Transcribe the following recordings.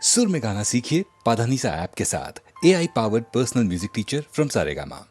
सुर में गाना सीखिए पाधानीसा ऐप के साथ। AI powered personal music teacher from Saregama.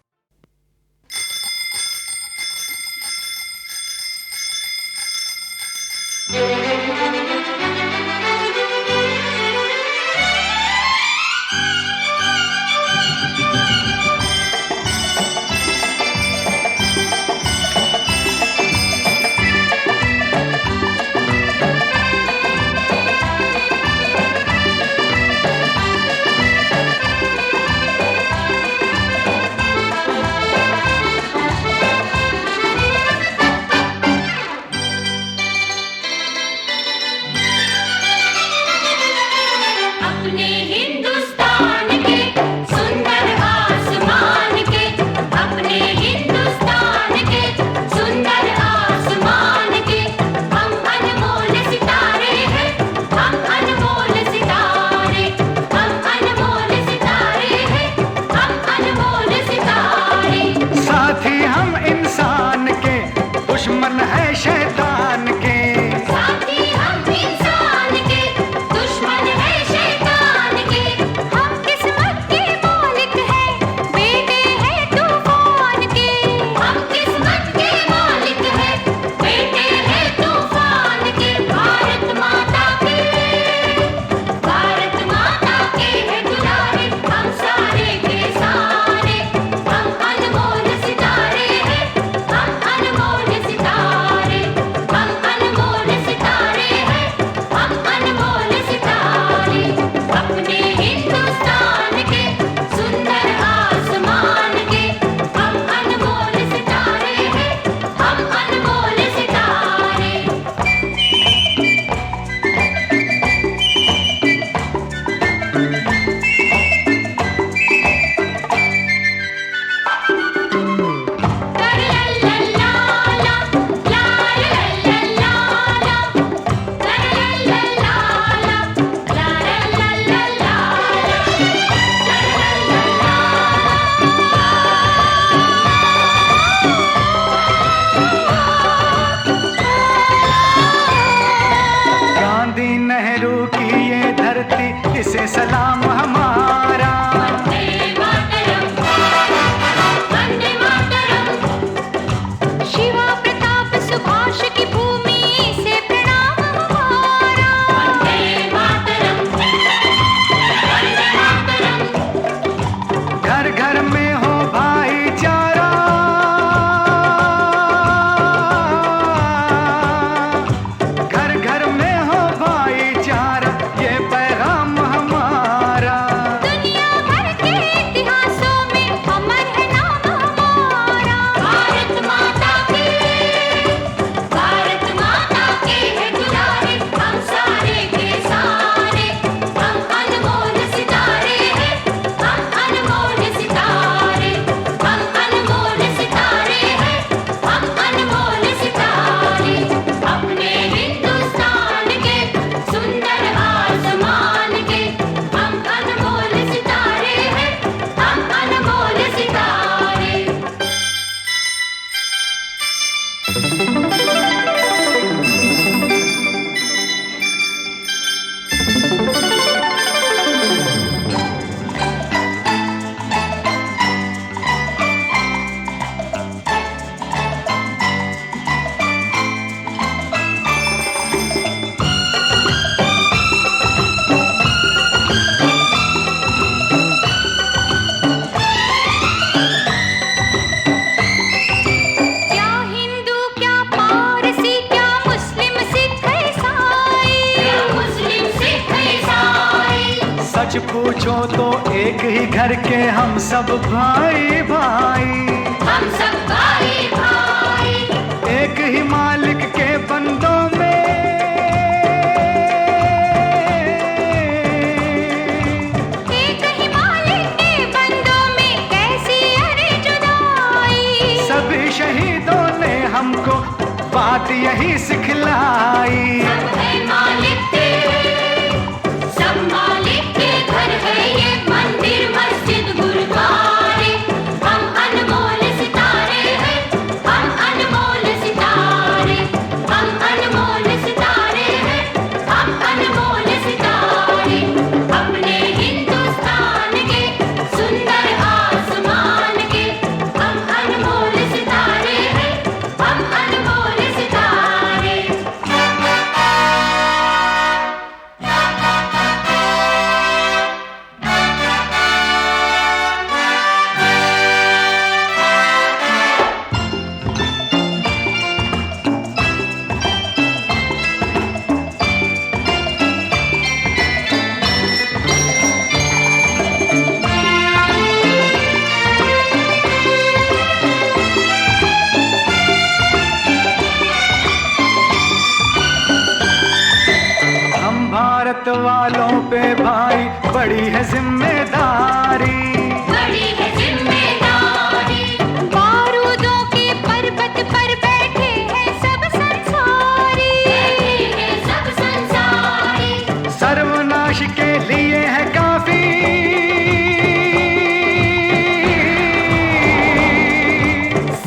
इसे सलाम हमारा। वंदे मातरम, वंदे मातरम। शिवा प्रताप सुभाष की भूमि से प्रणाम हमारा। वंदे मातरम, वंदे मातरम। घर घर में हो भाईचारा, घर घर में हो भाईचारा, ये पैगाम हमारा। दुनिया भर के इतिहासों में अमर है नाम हमारा। भारत माता के है दुलारे, हम सारे के सारे, हम अनमोल सितारे हैं, हम अनमोल सितारे, हम अनमोल सितारे हैं, हम अनमोल सितारे। अपने हिंदुस्तान के सुंदर आसमान के हम अनमोल सितारे हैं, हम अनमोल सितारे। क्या हिंदू, क्या पारसी, क्या मुस्लिम, सिख, ईसाई, क्या मुस्लिम, सिख, ईसाई। सच पूछो तो एक ही घर के हम सब भाई भाई, हम सब भाई भाई, एक ही मालिक के बंदों में, एक ही मालिक के बंदों में कैसी अरे जुदाई। सभी शहीदों ने हमको बात यही सिखलाई। सब है मालिक के, सब मालिक के घर है ये मंदिर, मस्जिद, गुरुद्वारे। हम अनमोल सितारे हैं, हम अनमोल सितारे, हम अनमोल सितारे हैं, हम अनमोल सितारे। पे भाई बड़ी है जिम्मेदारी, बड़ी है जिम्मेदारी। बारूदों के पर्वत पर बैठे हैं सब संसारी, बैठे हैं सब संसारी। सर्वनाश के लिए है काफी,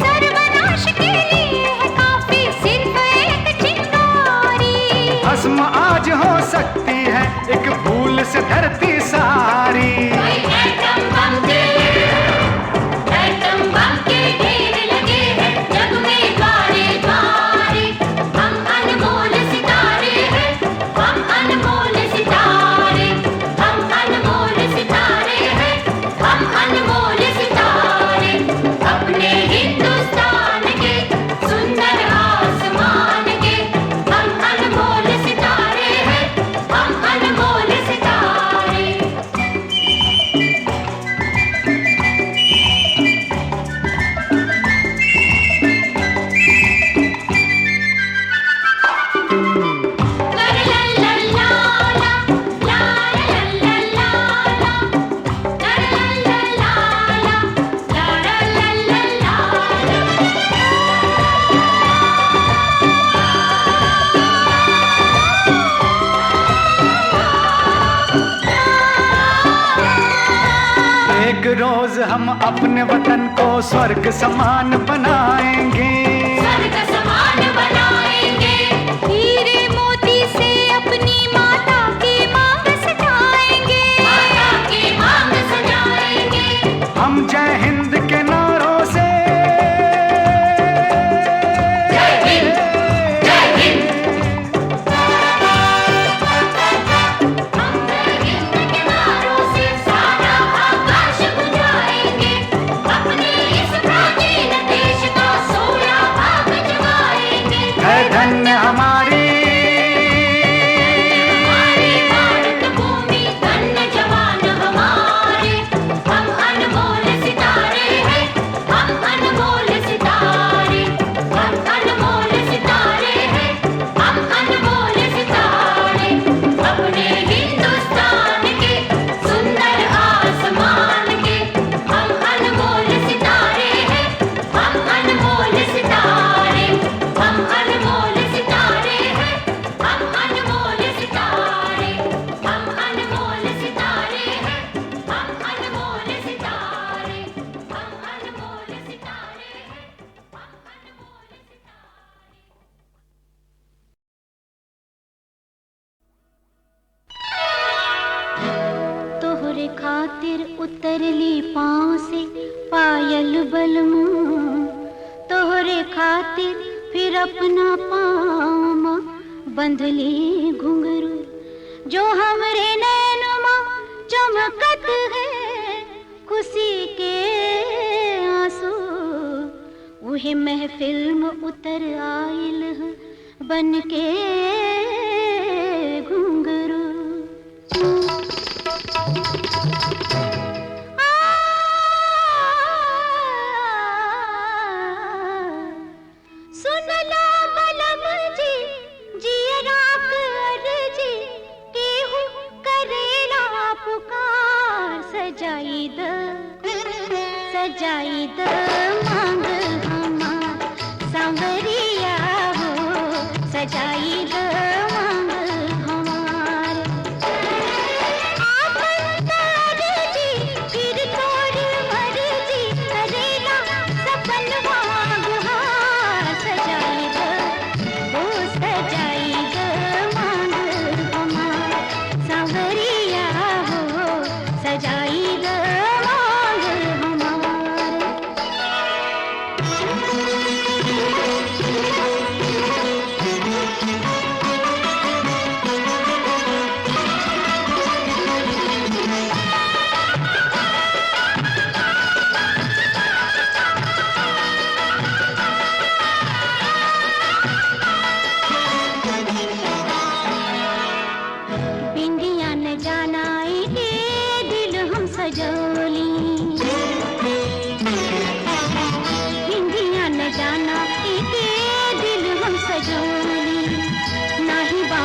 सर्वनाश के लिए है काफी सिर्फ एक चिंगारी। भस्म आज हो सकती है एक भूल से धरती सारी। कोई एटम बम के ढेर लगे हैं जग में द्वारे द्वारे। हम अनमोल सितारे हैं, हम अनमोल सितारे, हम अनमोल सितारे हैं, हम अनमोल सितारे। अपने हिंदुस्तान के सुंदर आसमान के हम अनमोल सितारे हैं, हम अनमोल सितारे। एक रोज हम अपने वतन को स्वर्ग समान बनाएंगे, स्वर्ग समान बनाएंगे। हीरे मोती से अपनी माता की मांग सजाएंगे, माता की मांग सजाएंगे। हम जय हिंद के नारों से जय हिंद, जय हिंद। हम जय हिंद के नारों से सारा आकाश बुझाएंगे। अपने इस प्राचीन देश का 16 भाग जगाएंगे। है धन्य हमारी, हमारी भारत भूमि धन्य जवान हमारे। हम अनमोल सितारे हैं, हम अनमोल सितारे, हम अनमोल सितारे हैं, हम अनमोल सितारे। अपने हिंदुस्तान के सुंदर आसमान के हम अनमोल सितारे हैं, हम अनमोल सितारे, हम अनमोल सितारे हैं, हम अनमोल सितारे, हम अनमोल सितारे हैं, हम अनमोल सितारे, हम अनमोल सितारे हैं, हम अनमोल सितारे। तोहरे खातिर उतरली पाँव से पायल बलमू, तोहरे खातिर फिर अपना पाँव बंधली घुंघरू। जो हमरे नैनमा चमकत है खुशी के आंसू, वही महफिल में उतर आइल है बन के घुंघरू। सुनला बलम जी जियरा कर जी, केहू करेला पुकार। सजाई द मांग हमार सांवरिया हो, सजाई द मांग हमार। आपन जी फिर तोर मर्जी करेला सपनवा गुहार। सजाई द मांग हमार सांवरिया हो, सजाई द मांग हमार।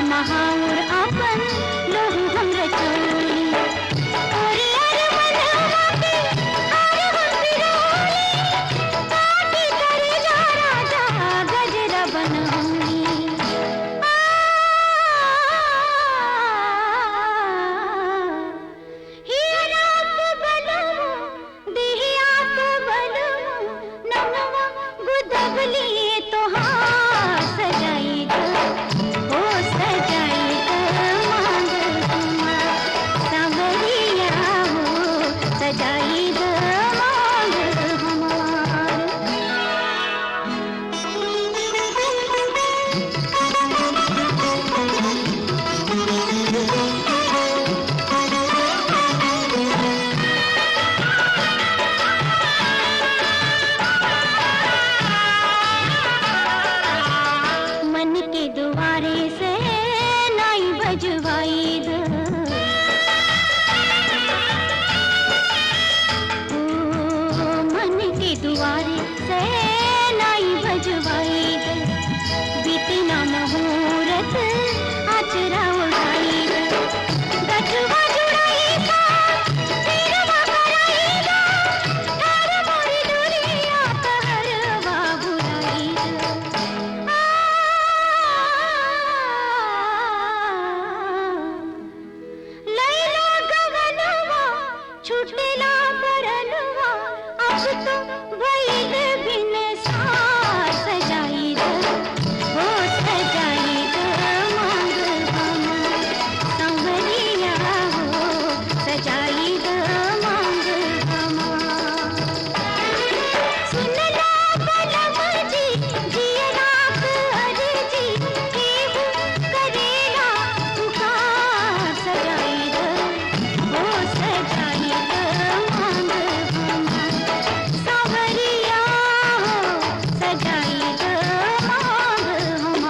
महाउर आपन लोहू हम रचो छुटेला परनवा अब तो भइल बिन सार सजाई द हो सजाई द मांग हम संवरिया हो सजाई द मांग हम सुनला बलम जी जियरा कर जी केहू करेला पुकार सजाई द हो सजाई द मांग हम सांवरिया हो सजाई द मांग हम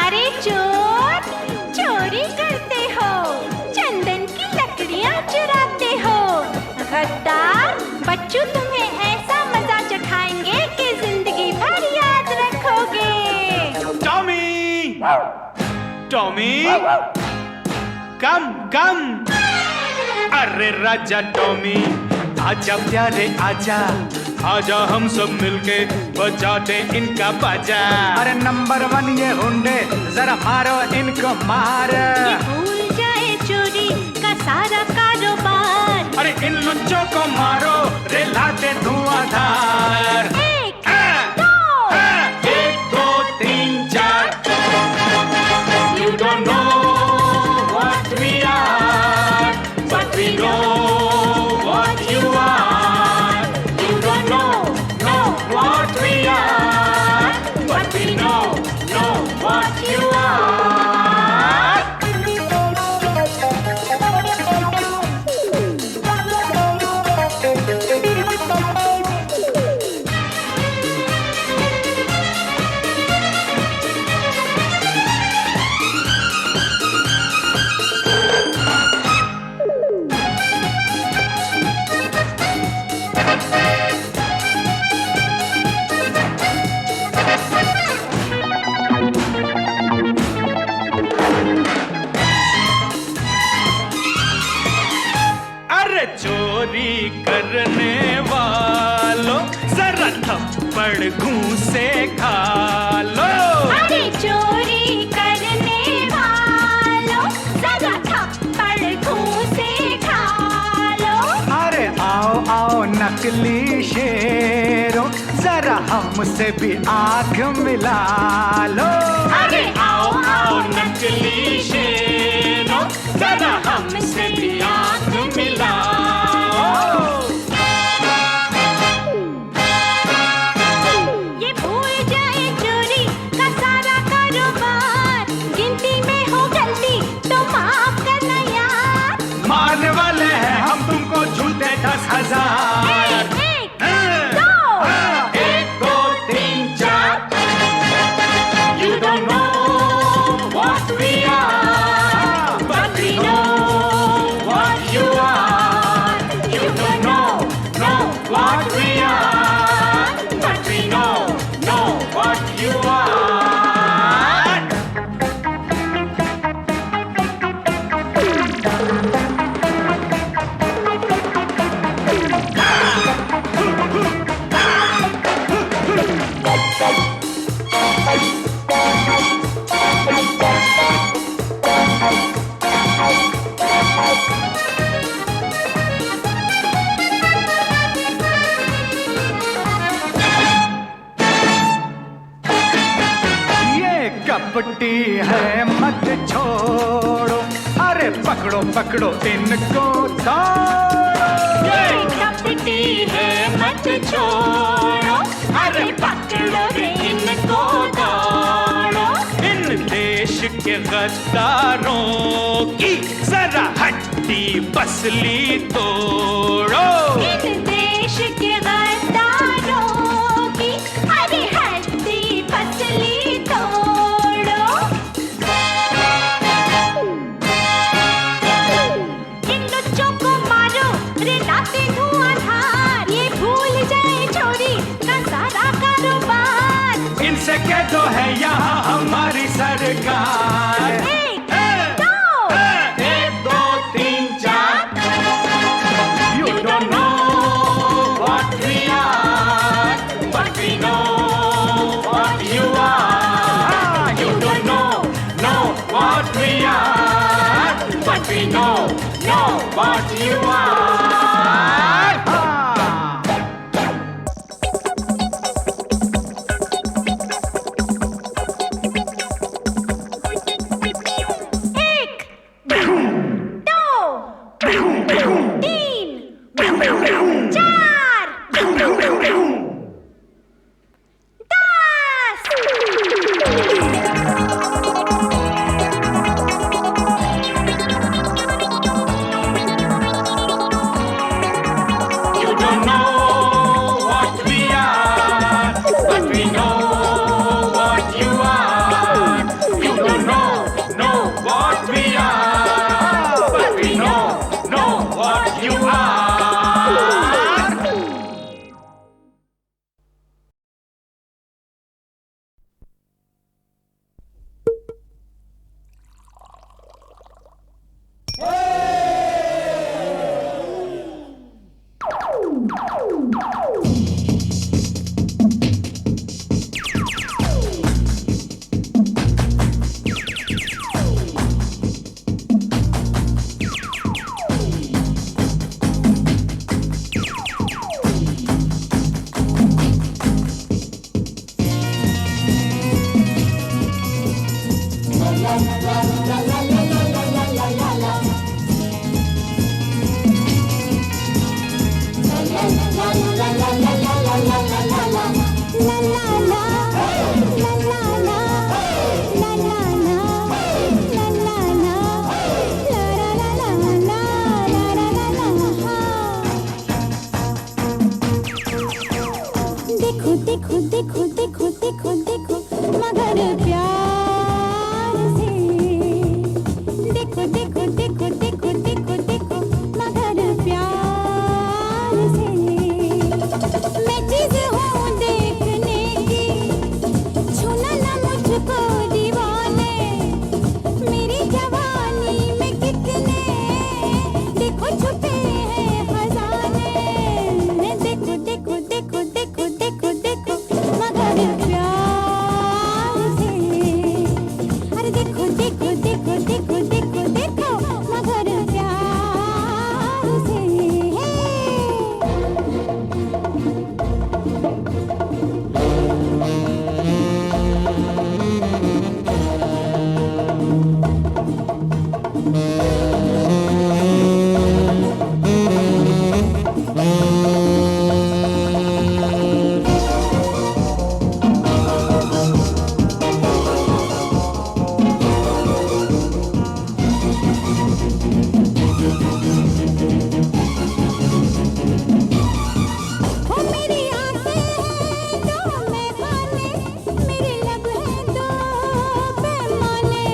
अरे चोर चोरी करते हो चंदन की लकड़ियां चुराते हो गद्दार बच्चों तुम्हें ऐसा मजा चखाएंगे कि जिंदगी भर याद रखोगे टॉमी टॉमी कम कम अरे राजा टॉमी आजा प्यारे आजा आजा हम सब मिलके बजाते इनका बाजा। अरे नंबर 1 ये हुंडे जरा मारो इनको मार। ये भूल जाए चोरी का सारा कारोबार। अरे इन लुच्चों को मारो रे लाते धुआंधार। एक दो तीन चार। You don't know what we are, but we know what you are. You don't know what we are, but we know what you are. अरे चोरी करने वालों जरा थप्पड़ घूंसे खा लो। अरे चोरी करने वालों जरा थप्पड़ घूंसे खा लो। अरे आओ आओ नकली शेरों जरा हमसे भी आंख मिला लो। अरे आओ आओ नकली शेरों जरा हमसे भी आंख मिलाओ। ये भूल जाए चोरी का सारा कारोबार। गिनती में हो गलती तो माफ करना यार। मारने वाले हैं हम तुमको झूठे 10,000। एक, दो, 1 2 3 4। You don't know what we are, but we know what you are. You don't know what we are, but we know what you are. ये कपटी है मत छोड़ो। अरे पकड़ो पकड़ो इनको दौड़ो। ये कपटी है मत छोड़ो, अरे पकड़ो रे इनको दौड़ो। इन देश के गद्दारों की जरा हड्डी पसली तोड़ो। इन देश के गद्दारों की अरे हड्डी पसली तोड़ो। इन लुच्चों को मारो रे लाते धुआंधार, ये भूल जाए चोरी का सारा कारोबार। इनसे कह दो है यहाँ हमारी सरकार। एक, दो, एक, दो, तीन, चार। You don't know what we are, but we know what you are. You don't know what we are, but we know what you are. एक, दो, तीन, चार, 10। You don't know what we are, but we know what you are. You don't know what we are, but we know what you are. देखो देखो देखो देखो देखो देखो मगर प्यार से, देखो देखो देखो देखो देखो देखो मगर प्यार से। मैं चीज हूँ देखने की, छूना ना मुझको दीवाने। मेरी जवानी में कितने देखो छुपे हैं खजाने। देखो देखो देखो देखो देखो देखो मगर प्यार से, अरे देखो देखो देखो देखो देखो देखो मगर प्यार से। ओ मेरी आंखें हैं दो मैखाने, मेरे लब हैं दो पैमाने।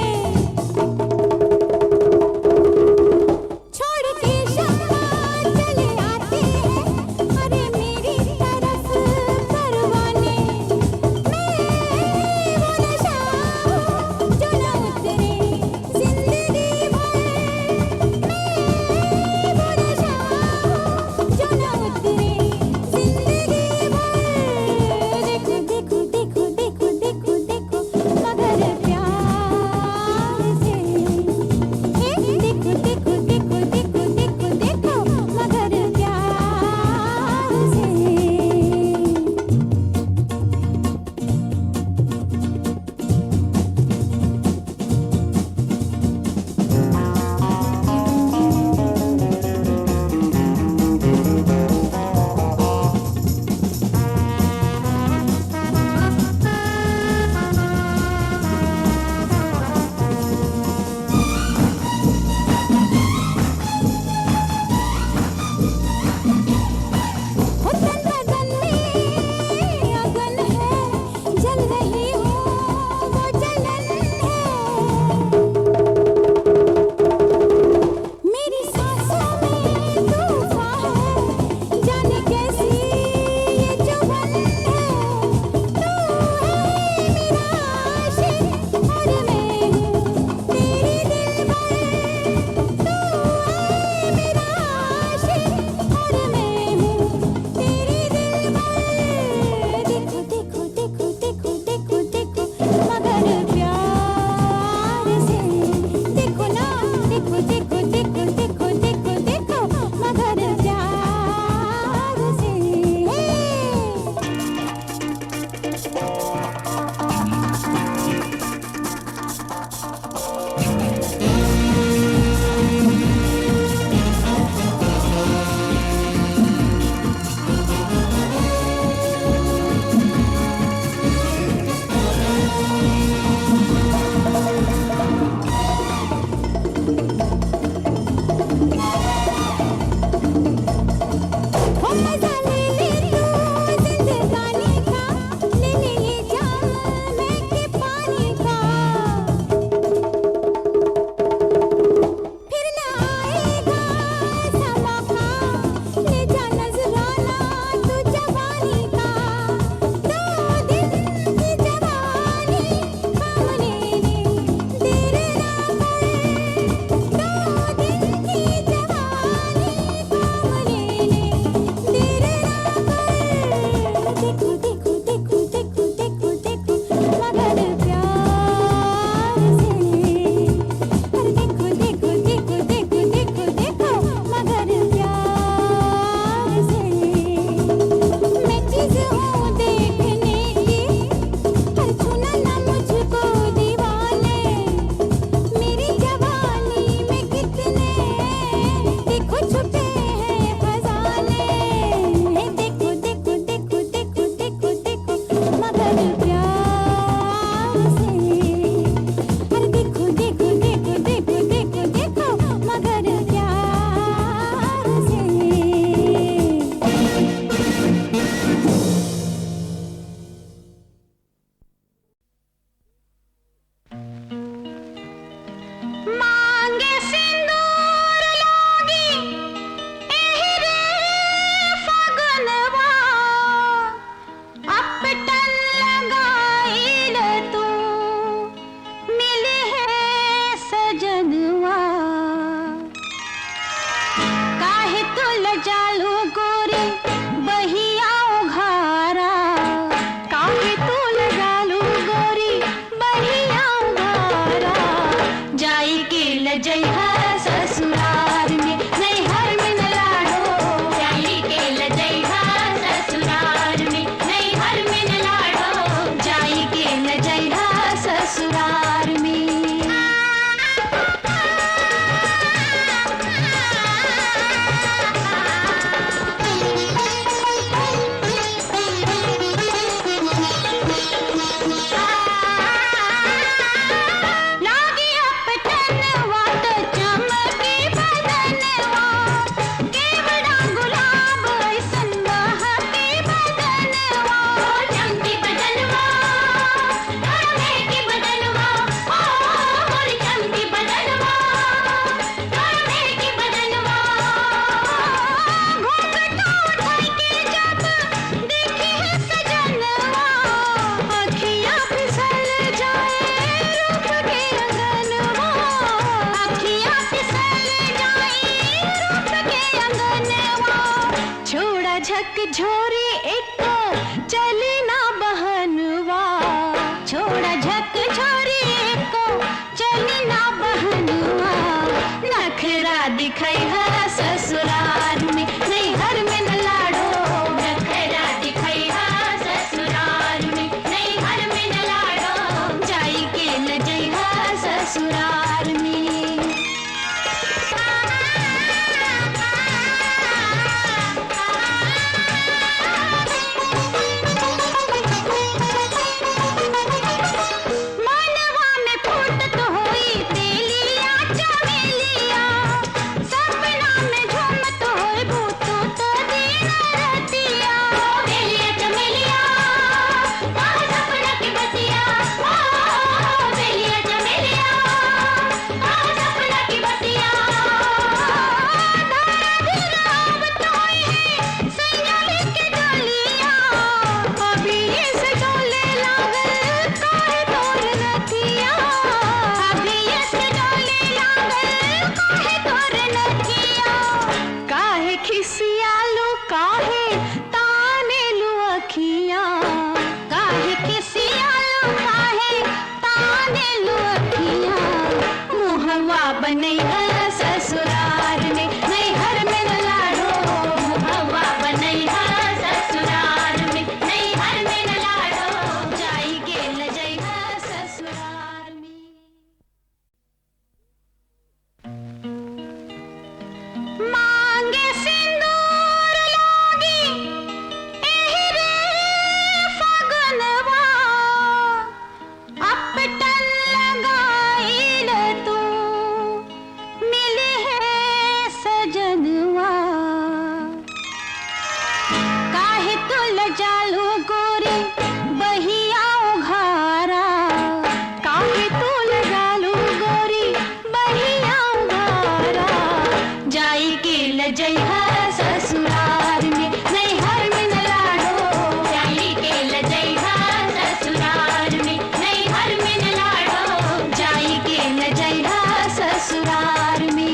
झकझोरी एक चली ना बहनवा, छोड़ा झकझोरी एक चली ना बहनवा, नखरा दिखाई है ससुराल में, नैहर में न लाडो, नखरा दिखाई है ससुराल में, नैहर में न लाडो, जाई के न जई है ससुराल में। बनई है ससुराल में, नैहर में न लाडो, हवा बनई है ससुराल में, नैहर में न लाडो, जाई के न जई है ससुराल में। मांगे सिंदूर लागी एही रे फगनवा, अपटन लगाइल तू मिली है सजनवा, काहे तू लजालू गोरी बहिया उघारा, काहे तू लजालू गोरी बहिया उघारा, जाई के लजई है ससुराल में, नैहर में न लाडो, जाई के लजई है ससुराल में, नैहर में न लाडो, जाई के लजई है ससुराल में।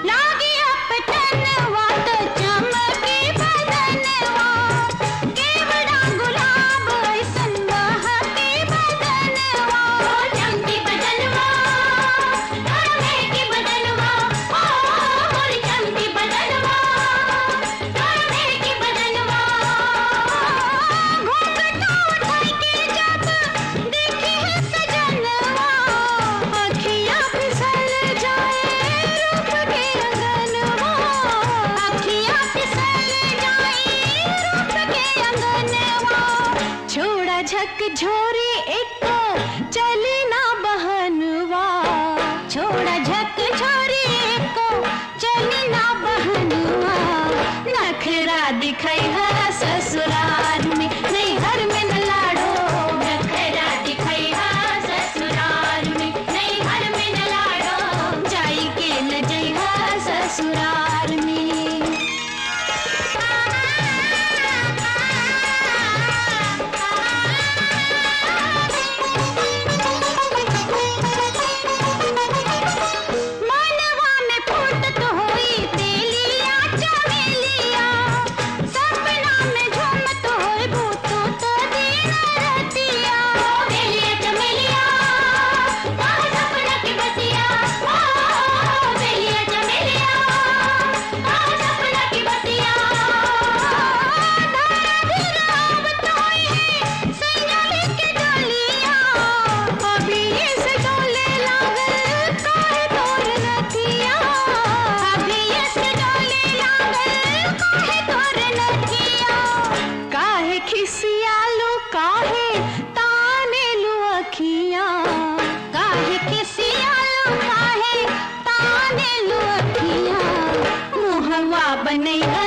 लागी अपटनवा तो चमकी बदनवा, केवड़ा गुलाब ऐसन बहकी बदनवा, चमकी बदनवा, की बदनवा, मोरी चमकी बदनवा, की बदनवा, घूंघटा उठाई के जब देखी है सजनवा, अखियाँ फिसल जाए रूप के अंगनवा, अखियाँ फिसल जाए रूप के अंगनवा, छोड़ा झकझोरी एक चली ना बहनवा, छोड़ा झकझोरी एक चली ना बहनवा, नखरा दिखाई है ससुराल में, नैहर में न लाडो, नखरा दिखाई है ससुराल में, नैहर में न लाडो, जाई के न जई है ससुराल में। मनवा में फूटत होई तेलिया चमेलिया, सपना में झूमत होई भूतो तो दिन रतिया, तेलिया चमेलिया, सपना की बतिया, तेलिया चमेलिया, सपना की बतिया, धीराव तोई है सैयाली के डोलिया, अभी से डोले लागल काहे तोर नथिया, अभी से डोले लागल काहे तोर नथिया, काहे खिसियालू काहे तानेलू अखियाँ, काहे खिसियालू काहे तानेलू अखियाँ, मुहवा बनई है